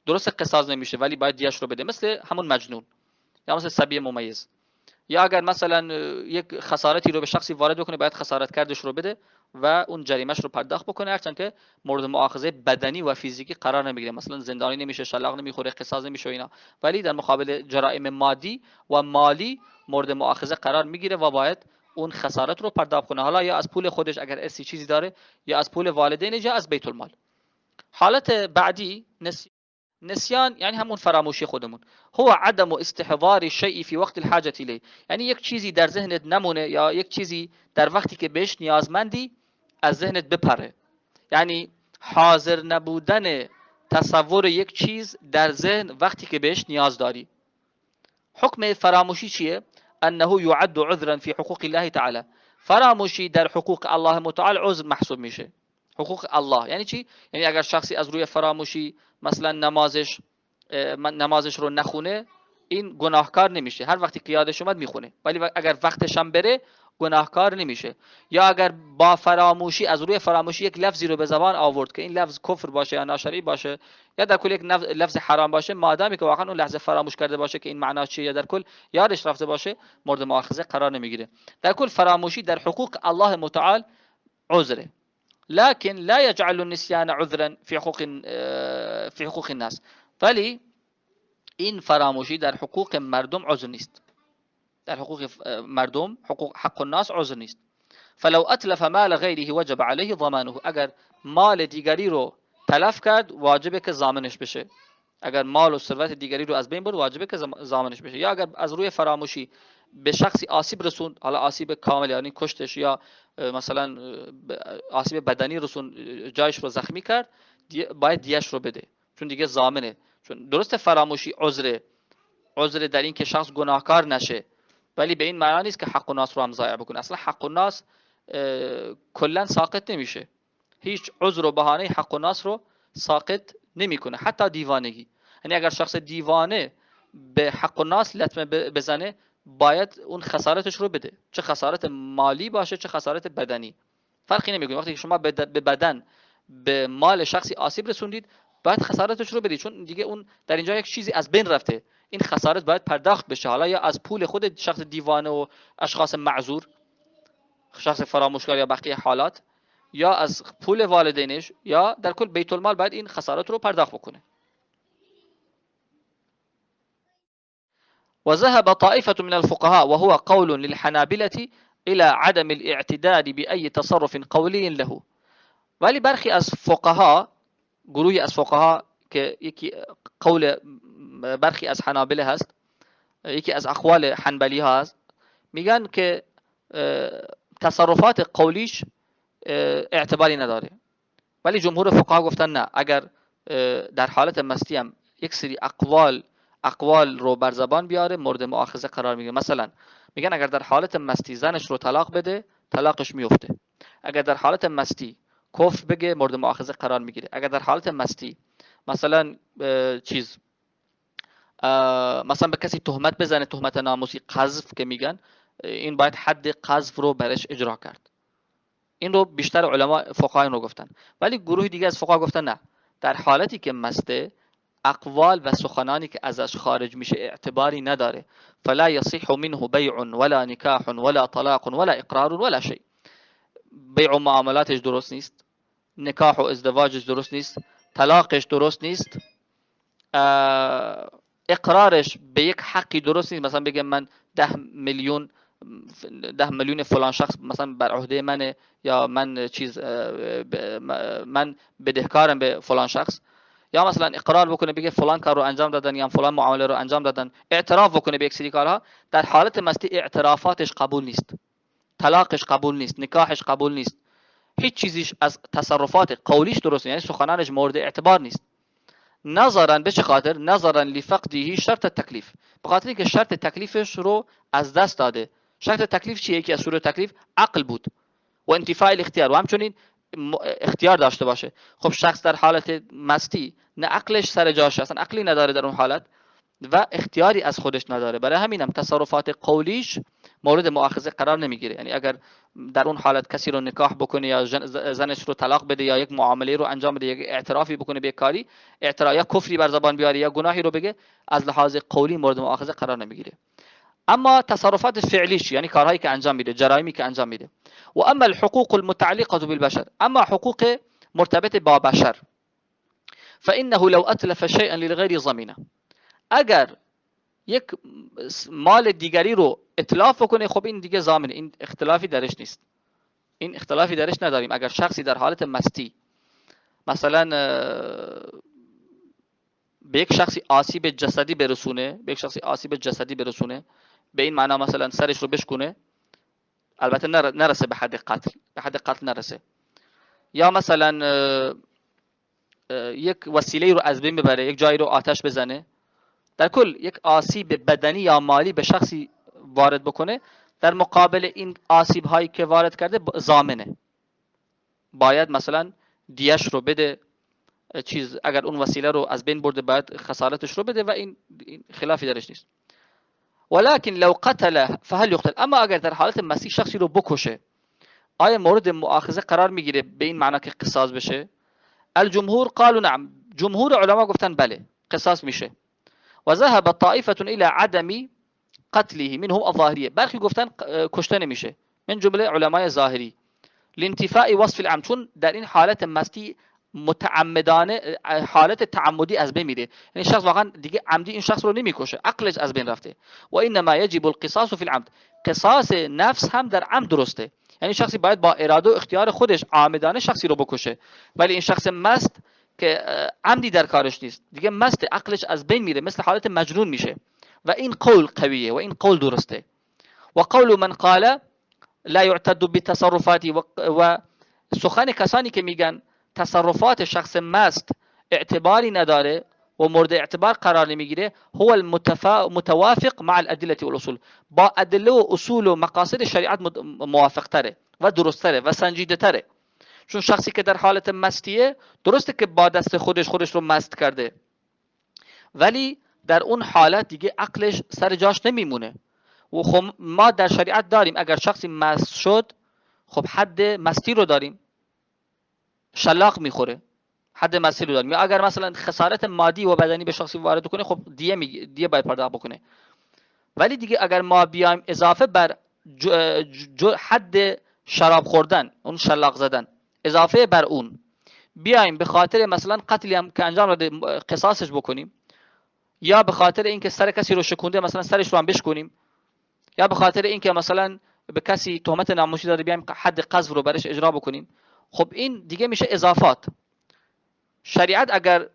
درست قصاص نمیشه ولی باید دیش رو بده، مثل همون مجنون یا مثل صبی ممیز. یا اگر مثلا یک خسارتی رو به شخصی وارد بکنه، باید خسارت کردش رو بده و اون جریمهش رو پرداخت بکنه، هرچند که مورد مؤاخذه بدنی و فیزیکی قرار نمیگیره، مثلا زندانی نمیشه، شلاق نمیخوره، قصاص نمیشه اینا، ولی در مقابل جرائم مادی و مالی مورد مؤاخذه قرار میگیره و باید اون خسارت رو پرداخت کنه، حالا یا از پول خودش اگر ارثی چیزی داره، یا از پول والدینش، یا از بیت المال. حالت بعدی نسیان، یعنی همون فراموشی خودمون. هو عدم استحضار الشیء فی وقت الحاجه الیه، یعنی یک چیزی در ذهنت نمونه یا یک چیزی در وقتی که بهش نیازمندی از ذهنت بپره، یعنی حاضر نبودن تصور یک چیز در ذهن وقتی که بهش نیاز داری. حکم فراموشی چیه؟ انه یعد عذرا فی حقوق الله تعالی، فراموشی در حقوق الله متعال عذر محسوب میشه. حقوق الله یعنی چی؟ یعنی اگر شخصی از روی فراموشی مثلا نمازش رو نخونه، این گناهکار نمیشه، هر وقتی که یادش اومد میخونه، ولی اگر وقتش هم بره گناهکار نمیشه. یا اگر با فراموشی، از روی فراموشی یک لفظی رو به زبان آورد که این لفظ کفر باشه یا ناشرعی باشه یا در کل یک لفظ حرام باشه، مادامی که واقعا اون لحظه فراموش کرده باشه که این معنا چیه یا در کل یادش رفته باشه، مورد مؤاخذه قرار نمیگیره. در کل فراموشی در حقوق الله متعال عذره، لكن لا يجعل النسيان عذرا في حقوق الناس، ولی این فراموشی در حقوق مردم عذر نیست، در حقوق مردم، حق الناس عذر نیست. فلو اتلف مال غیره وجب عليه ضمانه، اگر مال دیگری رو تلف کرد واجبه که ضامنش بشه، اگر مال و ثروت دیگری رو از بین برد واجبه که ضامنش بشه. یا اگر از روی فراموشی به شخصی آسیب رسوند، حالا آسیب کامل یعنی کشتش یا مثلا آسیب بدنی رسوند، جایش رو زخمی کرد، باید دیش رو بده، چون دیگه ضامنه. چون درسته فراموشی عذر در این که شخص گناهکار نشه، ولی به این معنی نیست که حق الناس رو هم ضایع بکنه. اصلا حق الناس کلا ساقط نمیشه، هیچ عذر و بهانه حق الناس رو ساقط نمیکنه، حتی دیوانگی. یعنی اگر شخص دیوانه به حق الناس لطمه بزنه، باید اون خسارتش رو بده، چه خسارت مالی باشه چه خسارت بدنی، فرقی نمیکنه. وقتی که شما به بدن به مال شخصی آسیب رسوندید، باید خسارتش رو بدید، چون دیگه اون در اینجا یک چیزی از بین رفته، این خسارت باید پرداخت بشه، حالا یا از پول خود شخص دیوانه و اشخاص معذور، شخص فراموشکار یا بقیه حالات، یا از پول والدینش، یا در کل بیت المال باید این خسارت رو پرداخت بکنه. وذهب طائفة من الفقهاء وهو قول للحنابلة إلى عدم الاعتداد بأي تصرف قولي له. ولی برخی از فقها، گروهی از فقها که یکی قول برخی از حنابله هست، یکی از اقوال حنبلی ها هست، میگن که تصرفات قولیش اعتباری نداره. ولی جمهور فقها گفتن نه، اگر در حالت مستی هم یک سری اقوال رو بر زبان بیاره مورد مؤاخذه قرار میگیره. مثلا میگن اگر در حالت مستی زنش رو طلاق بده، طلاقش میفته. اگر در حالت مستی کفر بگه، مورد مؤاخذه قرار میگیره. اگر در حالت مستی مثلا مثلا به کسی تهمت بزنه، تهمت ناموسی، قذف که میگن، این باید حد قذف رو برش اجرا کرد. این رو بیشتر علما فقها رو گفتن. ولی گروه دیگه از فقها گفتن نه، در حالتی که مسته، اقوال و سخنانی که ازش خارج میشه اعتباری نداره. فلا یصح منه بیع ولا نکاح ولا طلاق ولا اقرار ولا شيء. بیع و معاملاتش درست نیست، نکاح و ازدواجش درست نیست، طلاقش درست نیست، اقرارش به یک حقی درست نیست. مثلا بگم من 10 میلیون فلان شخص مثلا بر عهده منه، یا من بدهکارم به فلان شخص، یا مثلا اقرار بکنه بگه فلان کار رو انجام دادن یا فلان معامله رو انجام دادن، اعتراف بکنه به یک سری کارها. در حالت مستی اعترافاتش قبول نیست، طلاقش قبول نیست، نکاحش قبول نیست، هیچ چیزیش از تصرفات قولیش درست نیست، یعنی سخنانش مورد اعتبار نیست. نظرا به چه خاطر؟ نظرا لفقده شرط تکلیف، به خاطر اینکه شرط تکلیفش رو از دست داده. شرط تکلیف چیه؟ یکی از شروط تکلیف عقل بود و انتفاع الاختیار، و همچنین اختیار داشته باشه. خب شخص در حالت مستی نه عقلش سر جاشه، اصلا عقلی نداره در اون حالت و اختیاری از خودش نداره، برای همینم تصرفات قولیش مورد مؤاخذه قرار نمیگیره. یعنی اگر در اون حالت کسی رو نکاح بکنه یا زنش رو طلاق بده یا یک معامله رو انجام بده، یک اعترافی بکنه به کاری، یا کفری بر زبان بیاره یا گناهی رو بگه، از لحاظ قولی مورد مؤاخذه قرار نمیگیره. اما تصرفات فعلیش، یعنی کارهایی که انجام میده، جرایمی که انجام میده. و اما الحقوق المتعلقه بالبشر، اما حقوق مرتبط با بشر، فانه لو اتلف شيئا للغير ضمینه، اگر یک مال دیگری رو اتلاف کنه، خب این دیگه ضامنه، این اختلافی درش نیست، این اختلافی درش نداریم. اگر شخصی در حالت مستی مثلا به یک شخصی آسیب جسدی برسونه، به این معنا مثلا سرش رو بشکنه، البته نرسه به حد قتل نرسه، یا مثلا یک وسیله رو از بین ببره، یک جایی رو آتش بزنه، در کل یک آسیب بدنی یا مالی به شخصی وارد بکنه، در مقابل این آسیب هایی که وارد کرده ضامنه، باید مثلا دیش رو بده، اگر اون وسیله رو از بین برده باید خسارتش رو بده و این خلافی درش نیست. ولكن لو قتل فهل يقتل، اما اگر در حالت مسیح شخصی رو بکشه، آیا مورد مؤاخذه قرار میگیره به این معنی که قصاص بشه؟ الجمهور قالوا نعم، جمهور علما گفتن بله قصاص میشه. و ذهب طائفه الى عدم قتله منهم الظاهریه، برخی گفتن کشته نمیشه، من جمله علمای ظاهری، لانتفاء وصف العمد، چون در این حالت مستی متعمدانه حالت تعمدی از بین میره، یعنی شخص واقعا دیگه عمدی این شخص رو نمیکشه، عقلش از بین رفته. و انما یجب القصاص فی العمد، قصاص نفس هم در عمد درسته، یعنی شخصی باید با اراده و اختیار خودش عامدانه شخصی رو بکشه، ولی این شخص مست که عمدی در کارش نیست، دیگه مست، عقلش از بین میره، مثل حالت مجنون میشه، و این قول قویه و این قول درسته. و قول من قال لا يعتد بتصرفاتی و سخن کسانی که میگن تصرفات شخص مست اعتباری نداره و مورد اعتبار قرار نمیگیره، هو متوافق مع الادله والاصول، با ادله و اصول و مقاصد شریعت موافق تره و درست تره و سنجیده تره. چون شخصی که در حالت مستیه، درسته که با دست خودش رو مست کرده، ولی در اون حالت دیگه عقلش سر جاش نمیمونه. و خب ما در شریعت داریم اگر شخصی مست شد، خب حد مستی رو داریم، شلاق میخوره، حد مستی رو داریم. یا اگر مثلا خسارت مادی و بدنی به شخصی وارد کنه، خب دیه باید پرداخت بکنه. ولی دیگه اگر ما بیایم اضافه بر حد شراب خوردن، اون شلاق زدن، اضافه بر اون بیایم به خاطر مثلا قتلی هم که انجام داده قصاصش بکنیم، یا به خاطر اینکه سر کسی رو شکونده مثلا سرش رو هم بشکنیم، یا به خاطر اینکه مثلا به کسی تهمت ناموسی داده بیایم حد قذف رو برش اجرا بکنیم، خب این دیگه میشه اضافات. شریعت اگر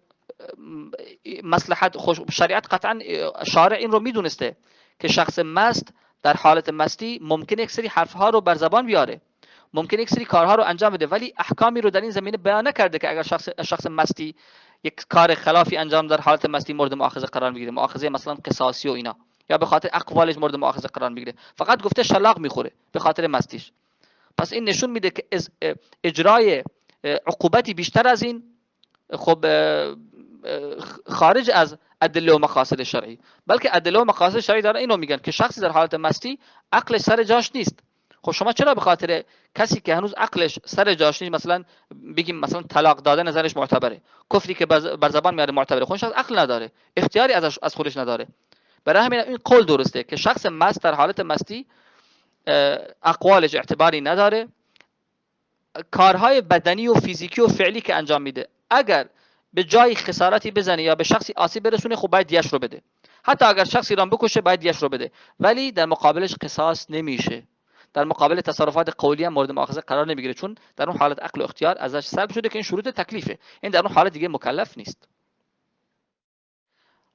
مصلحت شریعت قطعا شارع این رو میدونسته که شخص مست در حالت مستی ممکنه یک سری حرفها رو بر زبان بیاره، ممکنه یک سری کارها رو انجام بده، ولی احکامی رو در این زمینه بیان نکرده که اگر شخص مستی یک کار خلافی انجام در حالت مستی مورد مؤاخذه قرار میگیره، مؤاخذه مثلا قصاصی و اینا، یا به خاطر اقوالش مورد مؤاخذه قرار میگیره. فقط گفته شلاق میخوره به خاطر مستیش. پس این نشون میده که اجرای عقوبتی بیشتر از این خب خارج از ادله و مقاصد شرعی، بلکه ادله و مقاصد شرعی داره اینو میگن که شخصی در حالت مستی عقلش سر جاش نیست. خب شما چرا به خاطر کسی که هنوز عقلش سر جاش نیست مثلا بگیم مثلا طلاق دادن نظرش معتبره، کفری که بر زبان میاره معتبره، خودش عقل نداره، اختیاری از خودش نداره. برای همین این قول درسته که شخص مست در حالت مستی اقوالش اعتباری نداره، کارهای بدنی و فیزیکی و فعلی که انجام میده اگر به جای خسارتی بزنه یا به شخصی آسیب برسونه، خب باید دیش رو بده. حتی اگر شخصی را بکشه باید دیش رو بده، ولی در مقابلش قصاص نمیشه. در مقابل تصرفات قولی هم مورد مؤاخذه قرار نمیگیره، چون در اون حالت عقل و اختیار ازش سلب شده که این شروط تکلیفه، این در اون حالت دیگه مکلف نیست.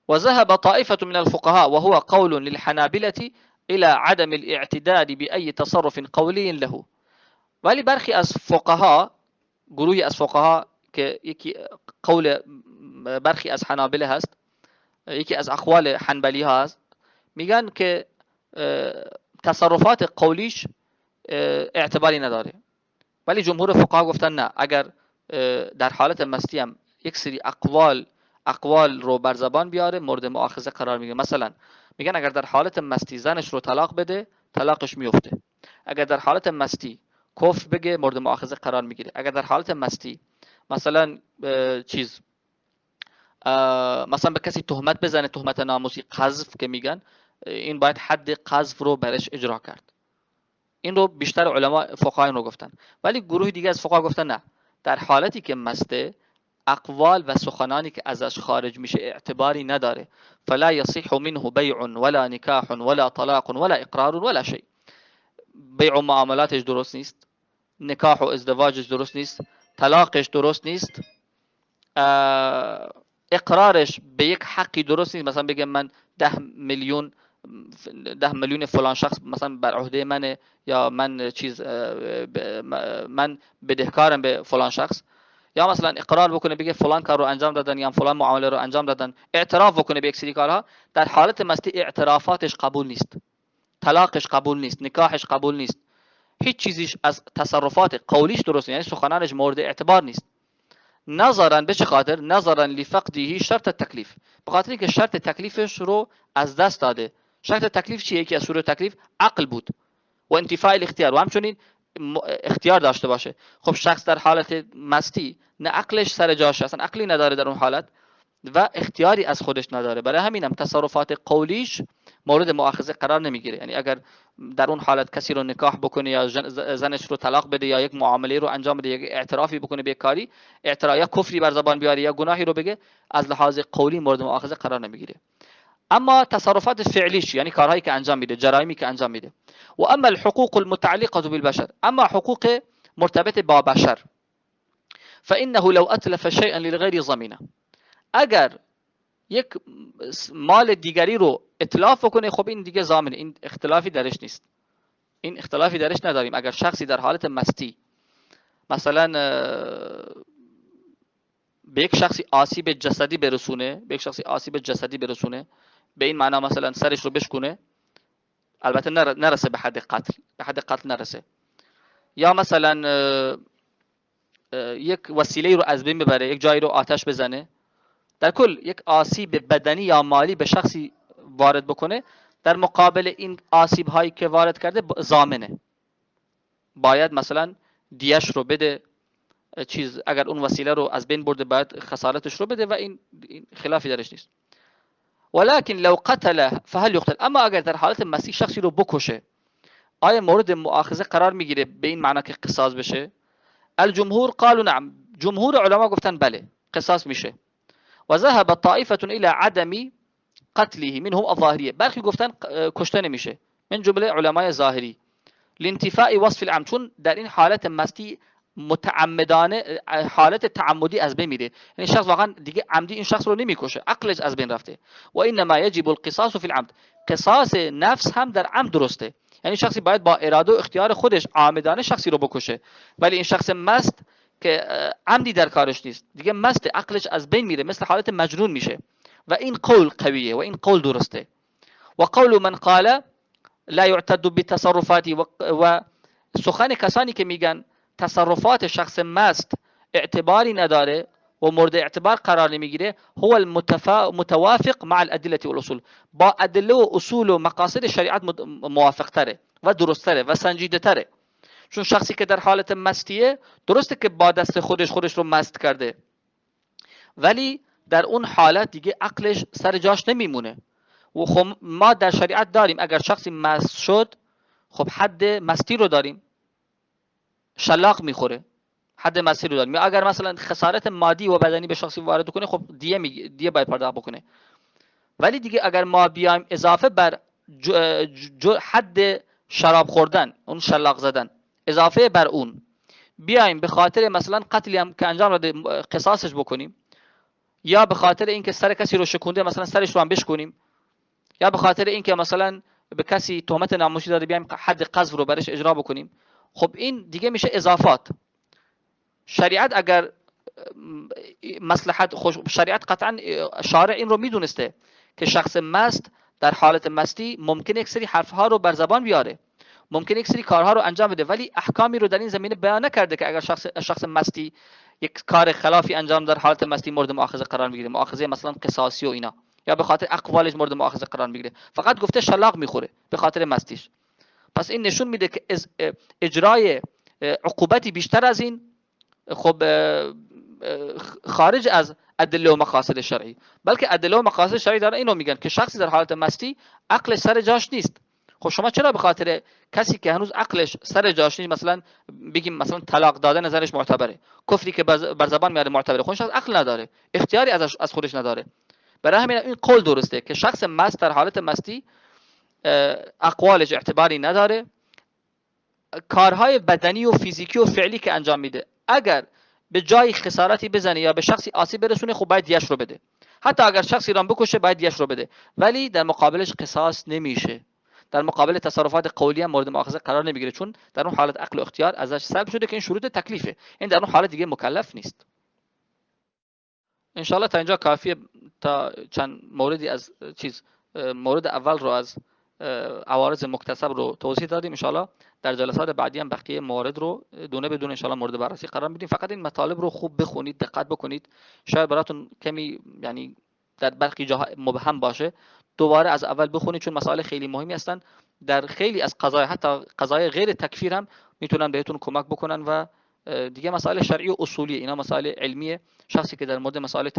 وذهب طائفة من الفقهاء وهو قول للحنابلة إلى عدم الاعتداد بأي تصرف قولي له. ولی برخی از فقها، گروهی از فقها که یکی قول برخی از حنابله هست، یکی از اقوال حنبلی ها هست، میگن که تصرفات قولیش اعتباری نداره. ولی جمهور فقها گفتن نه، اگر در حالت مستی هم یک سری اقوال رو بر زبان بیاره مورد مؤاخذه قرار میگیره. مثلا میگن اگر در حالت مستی زنش رو طلاق بده، طلاقش میفته. اگر در حالت مستی کفر بگه، مورد مؤاخذه قرار میگیره. اگر در حالت مستی مثلا مثلا به کسی تهمت بزنه، تهمت ناموسی، قذف که میگن، این باید حد قذف رو برش اجرا کرد. این رو بیشتر علما فقها رو گفتن. ولی گروه دیگه از فقها گفتن نه، در حالتی که مسته اقوال و سخنانی که ازش خارج میشه اعتباری نداره. فلا يصح منه بیع ولا نکاح ولا طلاق ولا اقرار ولا شيء. بیع و معاملاتش درست نیست، نکاح و ازدواجش درست نیست، طلاقش درست نیست، اقرارش به یک حقی درست نیست. مثلا بگم من 10 میلیون فلان شخص مثلا بر عهده منه، یا من من بدهکارم به فلان شخص، یا مثلا اقرار بکنه بگه فلان کار رو انجام دادن یا فلان معامله رو انجام دادن، اعتراف بکنه به یک سری کارها. در حالت مستی اعترافاتش قبول نیست، طلاقش قبول نیست، نکاحش قبول نیست، هیچ چیزیش از تصرفات قولیش درست نیست، یعنی سخنانش مورد اعتبار نیست. نظرا به چه خاطر؟ نظرا لفقده شرط تکلیف، به خاطر اینکه شرط تکلیفش رو از دست داده. شرط تکلیف چیه؟ یکی از شروط تکلیف عقل بود و انتفاع الاختیار، و همچنین اختیار داشته باشه. خب شخص در حالت مستی نه عقلش سر جاش، اصلا عقلی نداره در اون حالت و اختیاری از خودش نداره. برای همینم تصرفات قولیش مورد مؤاخذه قرار نمیگیره. یعنی اگر در اون حالت کسی رو نکاح بکنه یا زنش رو طلاق بده یا یک معامله رو انجام بده، یک اعترافی بکنه به کاری، اعتراف یا کفری بر زبان بیاره یا گناهی رو بگه، از لحاظ قولی مورد مؤاخذه قرار نمیگیره. اما تصرفات فعلیش، یعنی کارهایی که انجام میده، جرایمی که انجام میده. و اما الحقوق المتعلقه بالبشر، اما حقوق مرتبط با بشر، فانه لو اتلف شيئا للغير ضمینه، اگر یک مال دیگری رو اتلاف کنه، خب این دیگه ضامن، این اختلافی درش نیست. این اختلافی درش نداریم. اگر شخصی در حالت مستی مثلا به یک شخصی آسیب جسدی برسونه، به این معنا مثلا سرش رو بشکونه، البته نرسه به حد قتل نرسه، یا مثلا یک وسیله رو از بین ببره، یک جایی رو آتش بزنه، در کل یک آسیب بدنی یا مالی به شخصی وارد بکنه، در مقابل این آسیب هایی که وارد کرده ضامنه، باید مثلا دیش رو بده، اگر اون وسیله رو از بین برده باید خسارتش رو بده و این خلافی درش نیست. ولكن لو قتل فهل يقتل، اما اگر در حالت مستی شخصی رو بکشه آیا مورد مؤاخذه قرار میگیره به این معنا که قصاص بشه؟ الجمهور قالوا نعم، جمهور علما گفتن بله قصاص میشه. و ذهب طائفه الى عدم قتله منهم الظاهریه، برخی گفتن کشته نمیشه من جمله علمای ظاهری، لانتفاء وصف العمد، چون در این حالت مستی متعمدانه حالت تعمدی از بین میره، یعنی شخص واقعا دیگه عمدی این شخص رو نمیکشه، عقلش از بین رفته. و انما یجب القصاص فی العمد، قصاص نفس هم در عمد درسته، یعنی شخصی باید با اراده و اختیار خودش عامدانه شخصی رو بکشه، ولی این شخص مست که عمدی در کارش نیست، دیگه مست، عقلش از بین میره، مثل حالت مجنون میشه، و این قول قویه و این قول درسته. و قول من قال لا يعتد بتصرفاتی، و سخن کسانی که میگن تصرفات شخص مست اعتباری نداره و مورد اعتبار قرار نمیگیره، هو المتوافق مع الادله والاصول، با ادله و اصول و مقاصد شریعت موافق تره و درست تره و سنجیده تره. چون شخصی که در حالت مستیه درسته که با دست خودش رو مست کرده، ولی در اون حالت دیگه عقلش سر جاش نمیمونه. و خب ما در شریعت داریم اگر شخصی مست شد، خب حد مستی رو داریم، شلاق میخوره، حد مستی رو داریم. یا اگر مثلا خسارت مادی و بدنی به شخصی وارد کنه، خب دیه باید پرداخت بکنه. ولی دیگه اگر ما بیایم اضافه بر حد شراب خوردن، اون شلاق زدن، اضافه بر اون بیایم به خاطر مثلا قتلی هم که انجام داده قصاصش بکنیم، یا به خاطر اینکه سر کسی رو شکونده مثلا سرش رو هم بشکنیم، یا به خاطر اینکه مثلا به کسی تهمت ناموسی داده بیایم حد قذف رو برش اجرا بکنیم، خب این دیگه میشه اضافات. شریعت اگر مصلحت شریعت قطعا شارع این رو میدونسته که شخص مست در حالت مستی ممکنه یک سری حرفها رو بر زبان بیاره، ممکنه یک سری کارها رو انجام بده، ولی احکامی رو در این زمینه بیان نکرده که اگر شخص مستی یک کار خلافی انجام در حالت مستی مورد مؤاخذه قرار میگیره، مؤاخذه مثلا قصاصی و اینا، یا به خاطر اقوالش مورد مؤاخذه قرار میگیره، فقط گفته شلاق میخوره به خاطر مستیش. پس این نشون میده که اجرای عقوبتی بیشتر از این خب خارج از ادله و مقاصد شرعی، بلکه ادله و مقاصد شرعی دارن اینو میگن که شخصی در حالت مستی عقلش سر جاش نیست. خب شما چرا به خاطر کسی که هنوز عقلش سر جاش نیست مثلا بگیم مثلا طلاق دادن نظرش معتبره، کفری که بر زبان میاره معتبره، خودش عقل نداره، اختیاری از خودش نداره. برای همین این قول درسته که شخص مست در حالت مستی اقوالش اعتباری نداره، کارهای بدنی و فیزیکی و فعلی که انجام میده اگر به جای خسارتی بزنه یا به شخصی آسیب برسونه، خب باید دیش رو بده، حتی اگر شخصی را بکشه باید دیش رو بده، ولی در مقابلش قصاص نمیشه، در مقابل تصرفات قولی هم مورد مؤاخذه قرار نمیگیره، چون در اون حالت عقل و اختیار ازش سلب شده که این شروط تکلیفه، این در اون حالت دیگه مکلف نیست. ان شاء الله تا اینجا کافیه، تا چند موردی از مورد اول رو از عوارض مکتسب رو توضیح دادیم. ان شاء الله در جلسات بعدی هم بقیه موارد رو دونه بدون ان شاء الله مورد بررسی قرار میدیم. فقط این مطالب رو خوب بخونید، دقت بکنید، شاید براتون کمی یعنی در برخی جاها مبهم باشه، دوباره از اول بخونید، چون مسائل خیلی مهمی هستن، در خیلی از قضایا حتی قضایا غیر تکفیر هم میتونن بهتون کمک بکنن و دیگه مسائل شرعی و اصولی، اینا مسائل علمیه. شخصی که در مورد مسائل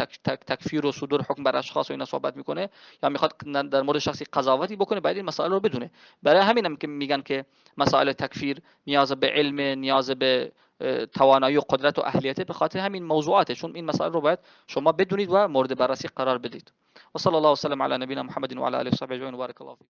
تکفیر و صدور حکم بر اشخاص و اینا صحبت میکنه یا میخواد در مورد شخصی قضاوتی بکنه، باید این مسائل رو بدونه. برای همینم که میگن که مسائل تکفیر نیاز به علم، نیاز به توانایی و قدرت و اهلیت، به خاطر همین موضوعاته، چون این مسائل رو باید شما بدونید و مورد بررسی قرار بدید. و صلی الله وسلم علی نبینا محمد و علی آله و صحبه اجمعین و بارک الله فیکم.